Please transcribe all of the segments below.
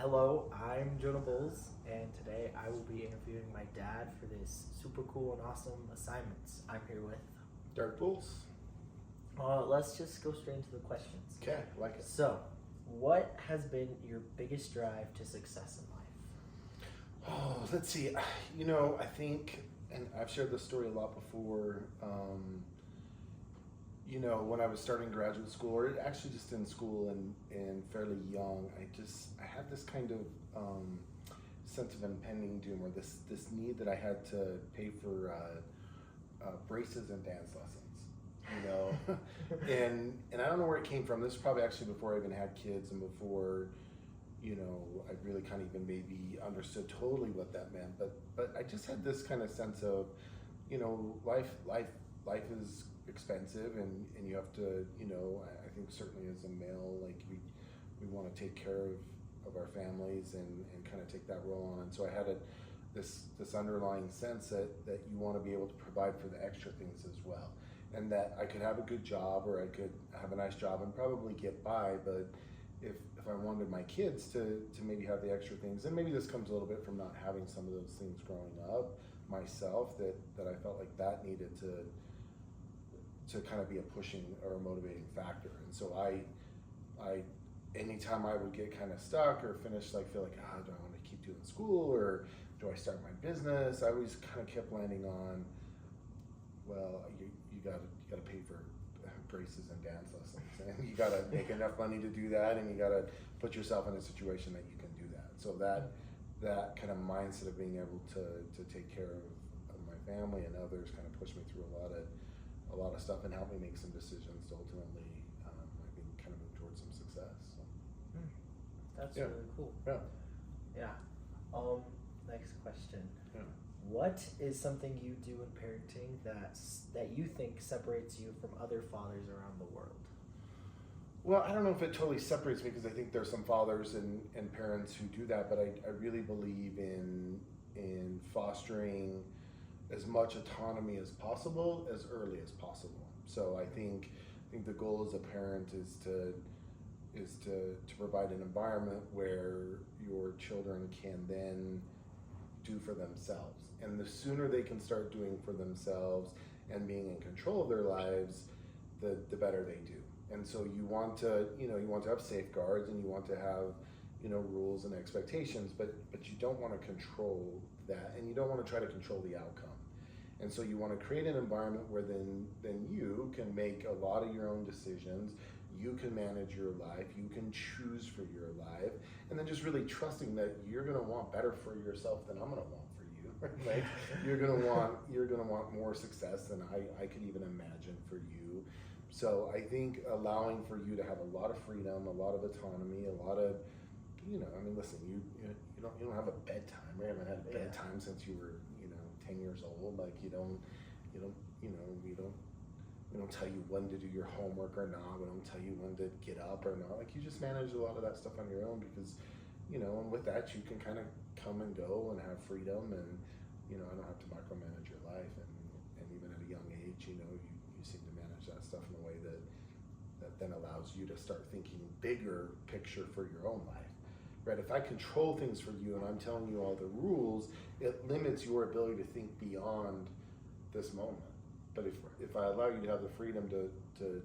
Hello, I'm Jonah Bowles, and today I will be interviewing my dad for this super cool and awesome assignments I'm here with. Dark Bulls. Let's just go straight into the questions. Okay, like it. So, what has been your biggest drive to success in life? Oh, let's see. I think, and I've shared this story a lot before. When I was starting graduate school, or actually just in school and fairly young, I had this kind of sense of impending doom, or this need that I had to pay for braces and dance lessons. And I don't know where it came from. This is probably actually before I even had kids and before I really kind of even maybe understood totally what that meant. But I just had this kind of sense of, life is expensive, and you have to, I think certainly as a male, like we want to take care of our families and kind of take that role on. And so I had this underlying sense that you want to be able to provide for the extra things as well, and that I could have a good job, or I could have a nice job and probably get by, but if I wanted my kids to maybe have the extra things, and maybe this comes a little bit from not having some of those things growing up myself, that I felt like that needed to kind of be a pushing or a motivating factor. And so I anytime I would get kind of stuck or finish, like feel like, do I want to keep doing school, or do I start my business? I always kind of kept landing on, well, you gotta pay for braces and dance lessons, and you gotta make enough money to do that, and you gotta put yourself in a situation that you can do that. So that kind of mindset of being able to take care of my family and others kind of pushed me through a lot of stuff and helped me make some decisions to ultimately, I think, kind of move towards some success. So. That's Yeah. really cool. Yeah. Yeah. Next question. Yeah. What is something you do in parenting that you think separates you from other fathers around the world? Well, I don't know if it totally separates me, because I think there's some fathers and parents who do that, but I really believe in fostering as much autonomy as possible as early as possible. So I think the goal as a parent is to provide an environment where your children can then do for themselves. And the sooner they can start doing for themselves and being in control of their lives, the better they do. And so you want to have safeguards, and you want to have, rules and expectations, but you don't want to control that, and you don't want to try to control the outcome. And so you want to create an environment where then you can make a lot of your own decisions, you can manage your life, you can choose for your life, and then just really trusting that you're going to want better for yourself than I'm going to want for you. Right? You're going to want more success than I could even imagine for you. So I think allowing for you to have a lot of freedom, a lot of autonomy, a lot of, listen, you don't have a bedtime. We haven't had a bedtime since you were 10 years old. Like we don't tell you when to do your homework or not. We don't tell you when to get up or not. Like you just manage a lot of that stuff on your own, because and with that you can kind of come and go and have freedom, and I don't have to micromanage your life, and even at a young age, you seem to manage that stuff in a way that then allows you to start thinking bigger picture for your own life. Right? If I control things for you and I'm telling you all the rules, it limits your ability to think beyond this moment. But if I allow you to have the freedom to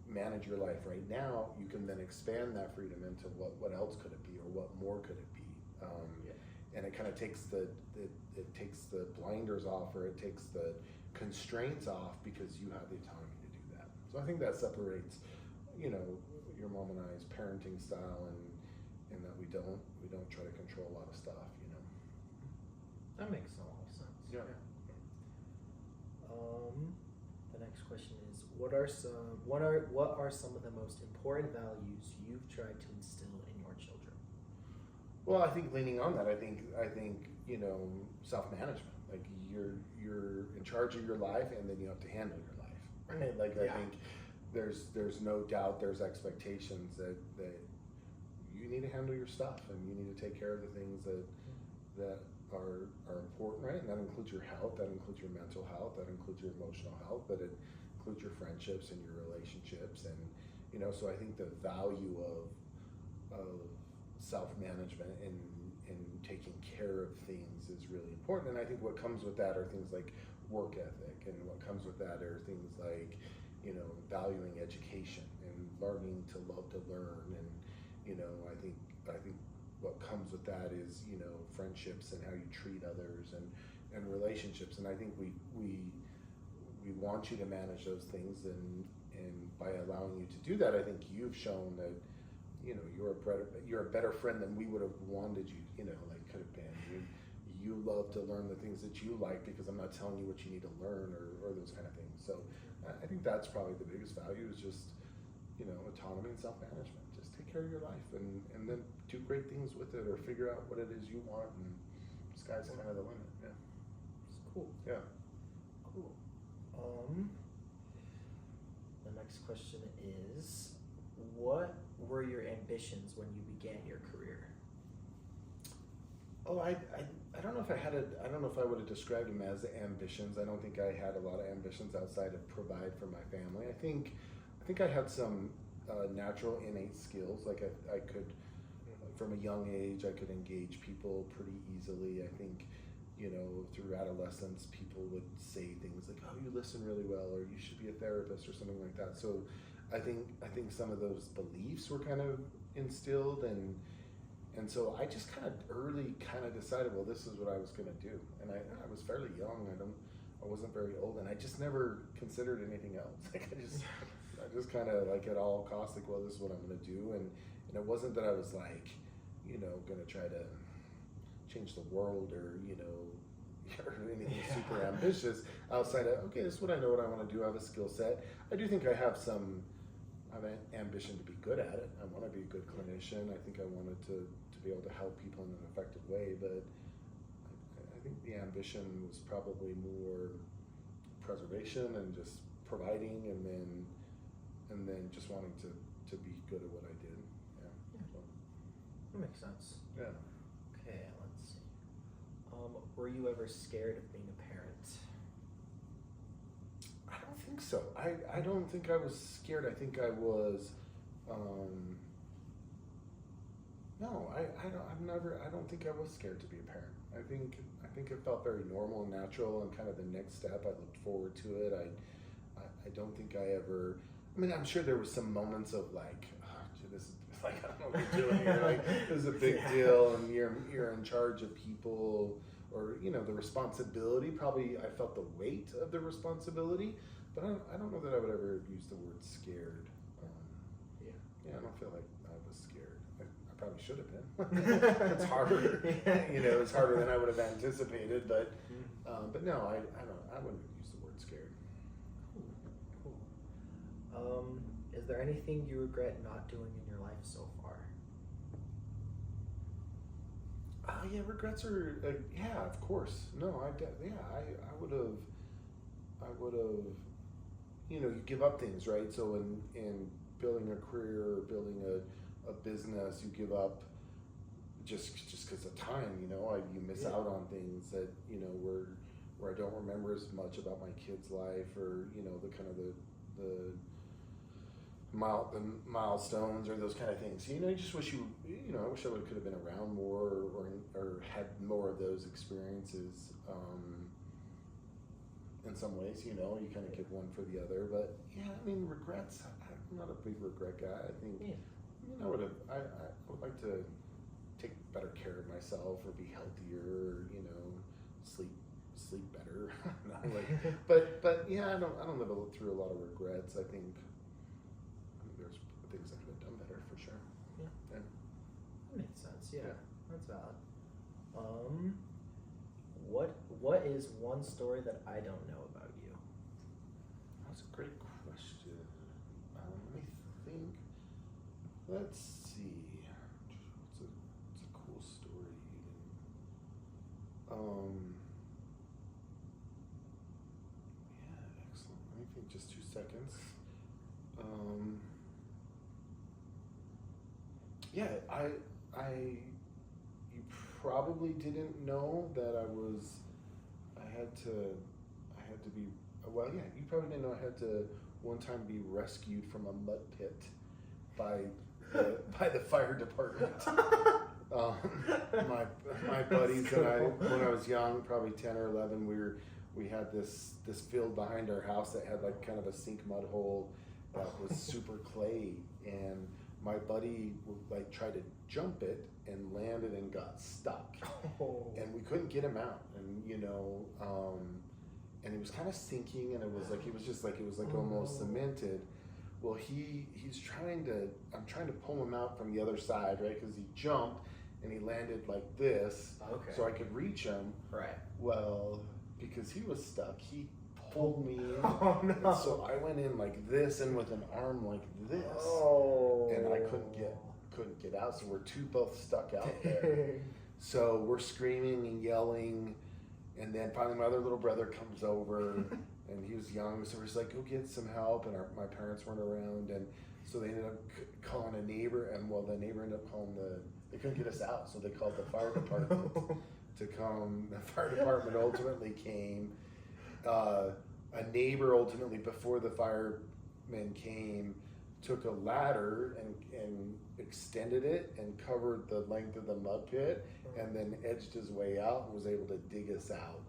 manage your life right now, you can then expand that freedom into what else could it be, or what more could it be. And it kind of takes the blinders off, or it takes the constraints off, because you have the autonomy to do that. So I think that separates, your mom and I's parenting style, and that we don't try to control a lot of stuff. That makes a lot of sense. Yeah. The next question is, what are some of the most important values you've tried to instill in your children? Well, I think leaning on that, I think self-management. Like you're in charge of your life, and then you have to handle your life, right? Like I think there's no doubt there's expectations that you need to handle your stuff, and you need to take care of the things that are important, right? And that includes your health, that includes your mental health, that includes your emotional health, but it includes your friendships and your relationships, and so I think the value of self-management and taking care of things is really important. And I think what comes with that are things like work ethic, and what comes with that are things like, valuing education and learning to love to learn. And, I think what comes with that is, friendships and how you treat others, and relationships. And I think we want you to manage those things, and by allowing you to do that, I think you've shown that, you're a better friend than we would have wanted you, could have been. You love to learn the things that you like, because I'm not telling you what you need to learn, or those kind of things. So I think that's probably the biggest value, is just, autonomy and self-management. Just take care of your life, and then do great things with it, or figure out what it is you want, and the sky's kind of the limit. Yeah. It's cool. Yeah. Cool. The next question is, what were your ambitions when you began your career? Oh, I don't know if I don't know if I would have described them as ambitions. I don't think I had a lot of ambitions outside of provide for my family. I think I had some natural innate skills. Like I could, from a young age, I could engage people pretty easily. I think, through adolescence, people would say things like, "Oh, you listen really well," or "You should be a therapist," or something like that. So I think some of those beliefs were kind of instilled, and so I just kind of early decided, well, this is what I was going to do. And I was fairly young. I wasn't very old, and I just never considered anything else. Like I just kind of, like, at all costs, like, well, this is what I'm going to do. And it wasn't that I was like, going to try to change the world, or or anything super ambitious outside of, okay, this is what I know what I want to do. I have a skill set. I do think I have an ambition to be good at it. I want to be a good clinician. I think I wanted to be able to help people in an effective way, but I think the ambition was probably more preservation and just providing, and then just wanting to be good at what I did. Yeah. So, That makes sense. yeah. Okay, let's see. Were you ever scared of being a parent? I don't think so. I don't think I was scared. I think I was, no, I don't think I was scared to be a parent. I think it felt very normal and natural, and kind of the next step. I looked forward to it. I don't think I ever, I'm sure there was some moments of like, oh, this is like, I don't know what you're doing here. Like, this is a big deal, and you're in charge of people, or, the responsibility. Probably I felt the weight of the responsibility, but I don't know that I would ever use the word scared. I don't feel like I was scared. I probably should have been. It's harder. It's harder than I would have anticipated, but no, I wouldn't use the word scared. Cool. Is there anything you regret not doing in your life so far? Yeah, regrets are, yeah, of course. No, I would have, you give up things, right? So in building a career, or building a business, you give up just because of time, you miss out on things that, where I don't remember as much about my kid's life, or, the kind of the milestones, or those kind of things. I just wish I wish I could have been around more, or had more of those experiences. In some ways, you kind of give one for the other. But yeah, regrets. I'm not a big regret guy. I think I would like to take better care of myself, or be healthier, or, sleep better. but yeah, I don't live through a lot of regrets. I think there's things I could have done better, for sure. Yeah. Yeah. That makes sense. Yeah. That's valid. What is one story that I don't know about you? That's a great question. Let me think. Let's see. It's a cool story. Yeah, excellent. Let me think, just 2 seconds. Yeah, you probably didn't know that I had to be, well, yeah, you probably didn't know I had to one time be rescued from a mud pit by by the fire department. My buddies and I, when I was young, probably 10 or 11, we had this field behind our house that had like kind of a sink mud hole that was super clay, and my buddy would like try to jump it and landed and got stuck, and we couldn't get him out, and and it was kind of sinking, and it was like almost cemented. Well, he's I'm trying to pull him out from the other side, right? Because he jumped and he landed like this, Okay. so I could reach him. Right. Well, because he was stuck, he pulled me in. Oh no. And so I went in like this and with an arm like this, Oh. and I couldn't get out. So we're both stuck out there. So we're screaming and yelling, and then finally my other little brother comes over. And he was young, so we're just like, go get some help. And my parents weren't around, and so they ended up calling a neighbor. And well, the neighbor ended up calling they couldn't get us out, so they called the fire department to come. The fire department ultimately came. A neighbor ultimately, before the firemen came, took a ladder and extended it and covered the length of the mud pit, and then edged his way out and was able to dig us out.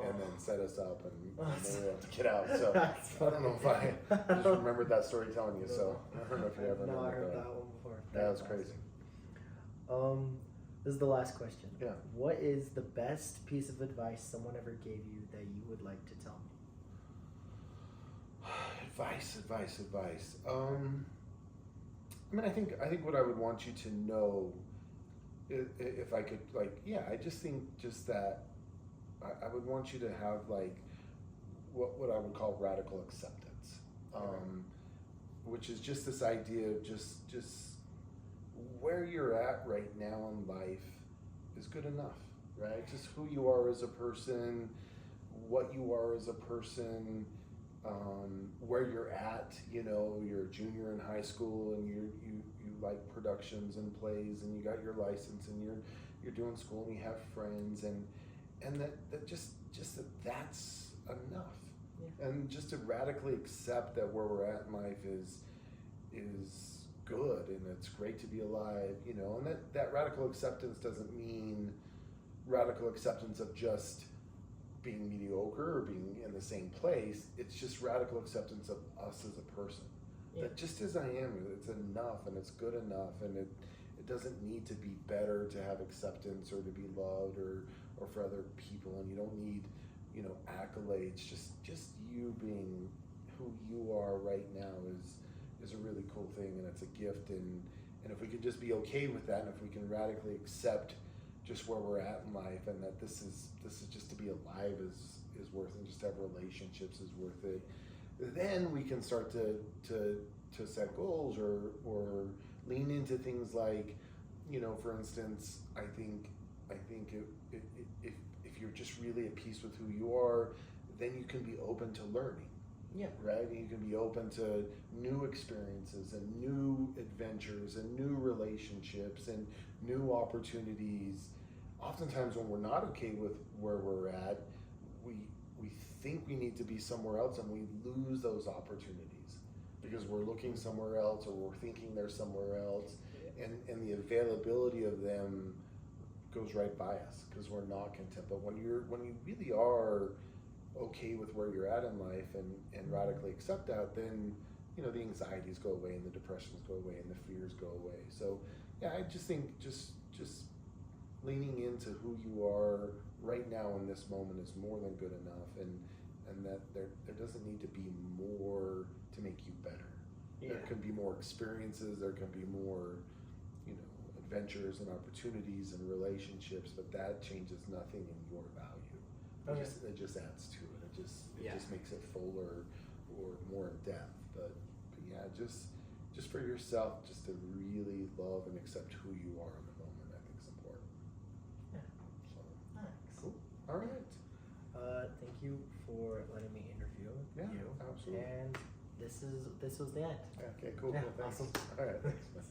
And then set us up, and they were able to get out. So I don't know if I just remembered that story telling you. So I don't know if you ever No, I remembered heard that. that one before. Yeah, that was crazy. This is the last question. Yeah. What is the best piece of advice someone ever gave you that you would like to tell me? Advice. I mean, I think what I would want you to know, if I could, I just think just that I would want you to have like what I would call radical acceptance, which is just this idea of just where you're at right now in life is good enough, right? Just who you are as a person, what you are as a person, where you're at. You're a junior in high school, and you like productions and plays, and you got your license, and you're doing school, and you have friends, and that just that's enough. Yeah. And just to radically accept that where we're at in life is good, and it's great to be alive, and that radical acceptance doesn't mean radical acceptance of just being mediocre or being in the same place. It's just radical acceptance of us as a person. Yeah. That just as I am, it's enough, and it's good enough, and it doesn't need to be better to have acceptance or to be loved or for other people, and you don't need accolades. Just you being who you are right now is a really cool thing, and it's a gift, and if we could just be okay with that, and if we can radically accept just where we're at in life, and that this is just to be alive is worth it, and just to have relationships is worth it, then we can start to set goals or lean into things like, for instance, I think if you're just really at peace with who you are, then you can be open to learning. Yeah. Right? And you can be open to new experiences and new adventures and new relationships and new opportunities. Oftentimes when we're not okay with where we're at, we think we need to be somewhere else, and we lose those opportunities because we're looking somewhere else, or we're thinking they're somewhere else, and the availability of them goes right by us because we're not content. But when you really are okay with where you're at in life and radically accept that, then the anxieties go away, and the depressions go away, and the fears go away. So yeah, I just think just leaning into who you are right now in this moment is more than good enough, and that there doesn't need to be more to make you better. Yeah. There can be more experiences, there can be more adventures and opportunities and relationships, but that changes nothing in your value. Okay. It just adds to it. It just makes it fuller or more in depth. But yeah, just for yourself, just to really love and accept who you are in the moment, I think is important. Yeah. So Nice. cool. All right. Thank you for letting me interview you. Absolutely. And this was the end. Okay, cool. Yeah, Thanks. awesome. All right. Thanks, man.